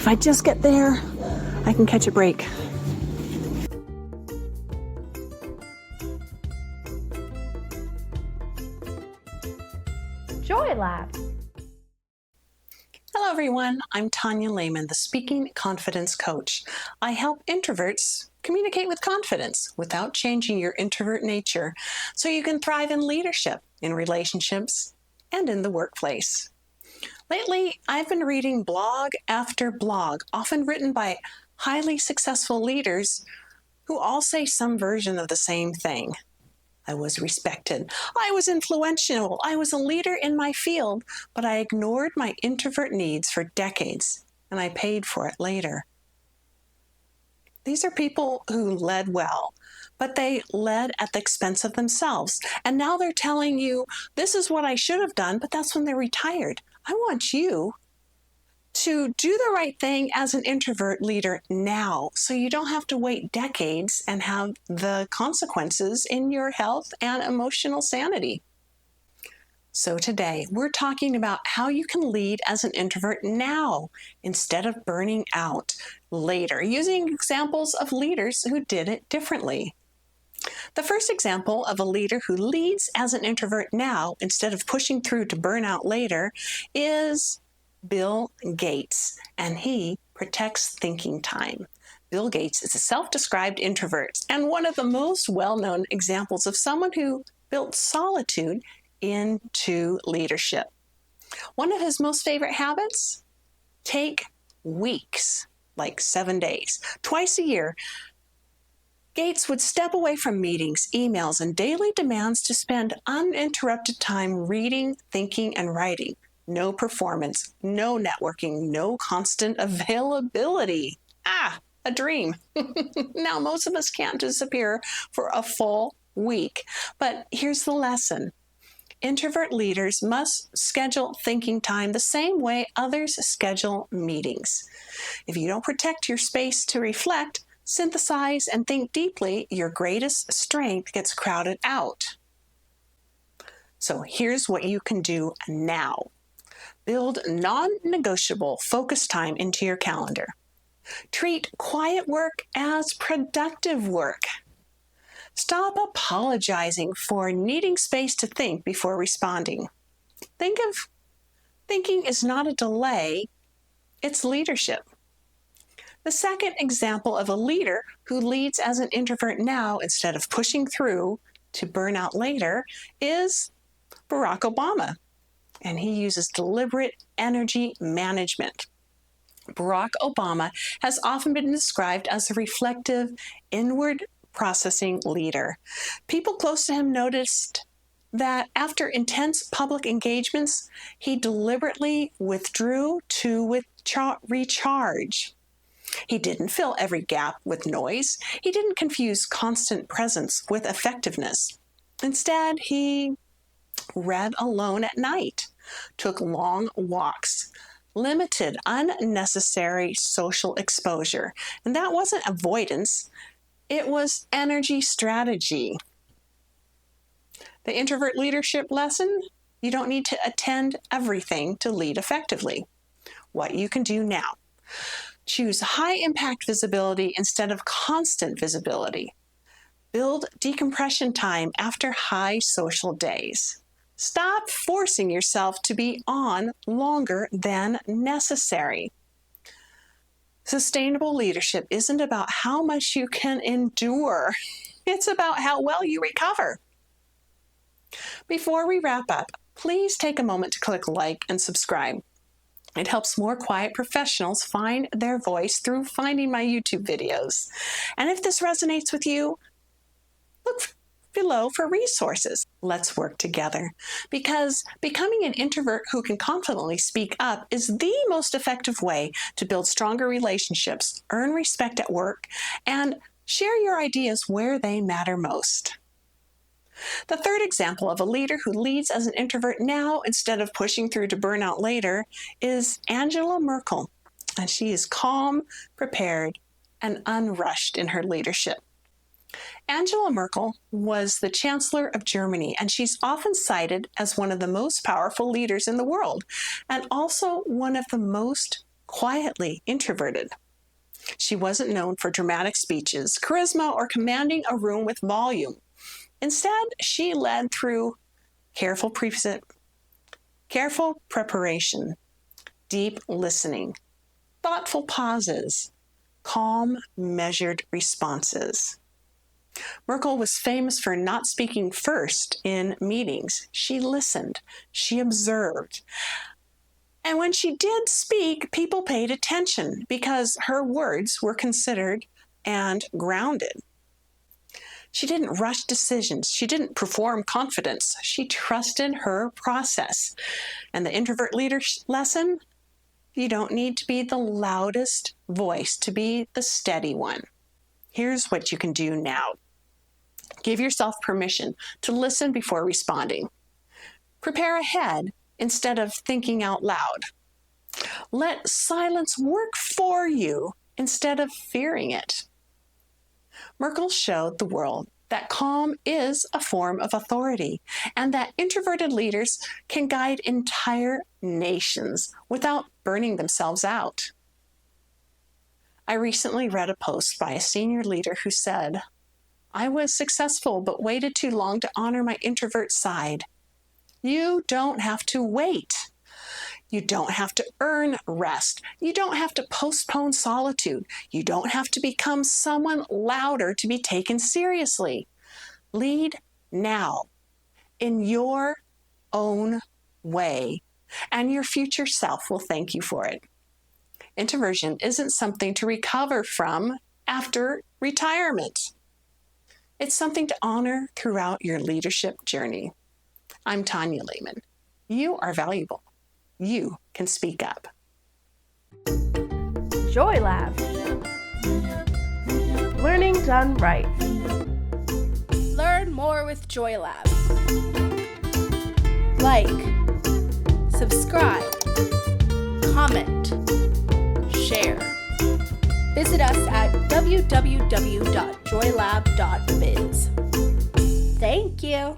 if I just get there, I can catch a break. Joy Lab. Hello everyone, I'm Tonya Lehman, the Speaking Confidence Coach. I help introverts communicate with confidence without changing your introvert nature so you can thrive in leadership, in relationships, and in the workplace. Lately, I've been reading blog after blog, often written by highly successful leaders who all say some version of the same thing. I was respected. I was influential. I was a leader in my field, but I ignored my introvert needs for decades, and I paid for it later. These are people who led well, but they led at the expense of themselves. And now they're telling you, this is what I should have done, but that's when they're retired. I want you to do the right thing as an introvert leader now, so you don't have to wait decades and have the consequences in your health and emotional sanity. So today, we're talking about how you can lead as an introvert now instead of burning out later, using examples of leaders who did it differently. The first example of a leader who leads as an introvert now instead of pushing through to burn out later is Bill Gates, and he protects thinking time. Bill Gates is a self-described introvert and one of the most well-known examples of someone who built solitude into leadership. One of his most favorite habits? Take weeks, like 7 days. Twice a year, Gates would step away from meetings, emails, and daily demands to spend uninterrupted time reading, thinking, and writing. No performance, no networking, no constant availability. A dream. Now, most of us can't disappear for a full week, but here's the lesson. Introvert leaders must schedule thinking time the same way others schedule meetings. If you don't protect your space to reflect, synthesize, and think deeply, your greatest strength gets crowded out. So here's what you can do now. Build non-negotiable focus time into your calendar. Treat quiet work as productive work. Stop apologizing for needing space to think before responding. Thinking is not a delay, it's leadership. The second example of a leader who leads as an introvert now instead of pushing through to burn out later is Barack Obama. And he uses deliberate energy management. Barack Obama has often been described as a reflective, inward processing leader. People close to him noticed that after intense public engagements, he deliberately withdrew to recharge. He didn't fill every gap with noise. He didn't confuse constant presence with effectiveness. Instead, he read alone at night, took long walks, limited unnecessary social exposure. And that wasn't avoidance, it was energy strategy. The introvert leadership lesson: you don't need to attend everything to lead effectively. What you can do now: choose high impact visibility instead of constant visibility. Build decompression time after high social days. Stop forcing yourself to be on longer than necessary. Sustainable leadership isn't about how much you can endure. It's about how well you recover. Before we wrap up, please take a moment to click like and subscribe. It helps more quiet professionals find their voice through finding my YouTube videos. And if this resonates with you, look below for resources. Let's work together, because becoming an introvert who can confidently speak up is the most effective way to build stronger relationships, earn respect at work, and share your ideas where they matter most. The third example of a leader who leads as an introvert now instead of pushing through to burnout later is Angela Merkel. And she is calm, prepared, and unrushed in her leadership. Angela Merkel was the Chancellor of Germany, and she's often cited as one of the most powerful leaders in the world, and also one of the most quietly introverted. She wasn't known for dramatic speeches, charisma, or commanding a room with volume. Instead, she led through careful preparation, deep listening, thoughtful pauses, calm, measured responses. Merkel was famous for not speaking first in meetings. She listened, she observed. And when she did speak, people paid attention because her words were considered and grounded. She didn't rush decisions. She didn't perform confidence. She trusted her process. And the introvert leader lesson, you don't need to be the loudest voice to be the steady one. Here's what you can do now. Give yourself permission to listen before responding. Prepare ahead instead of thinking out loud. Let silence work for you instead of fearing it. Merkel showed the world that calm is a form of authority and that introverted leaders can guide entire nations without burning themselves out. I recently read a post by a senior leader who said, "I was successful but waited too long to honor my introvert side." You don't have to wait. You don't have to earn rest. You don't have to postpone solitude. You don't have to become someone louder to be taken seriously. Lead now in your own way, and your future self will thank you for it. Introversion isn't something to recover from after retirement. It's something to honor throughout your leadership journey. I'm Tonya Lehman. You are valuable. You can speak up. Joy Lab. Learning done right. Learn more with Joy Lab. Like, subscribe, comment, share. Visit us at www.joylab.biz. Thank you.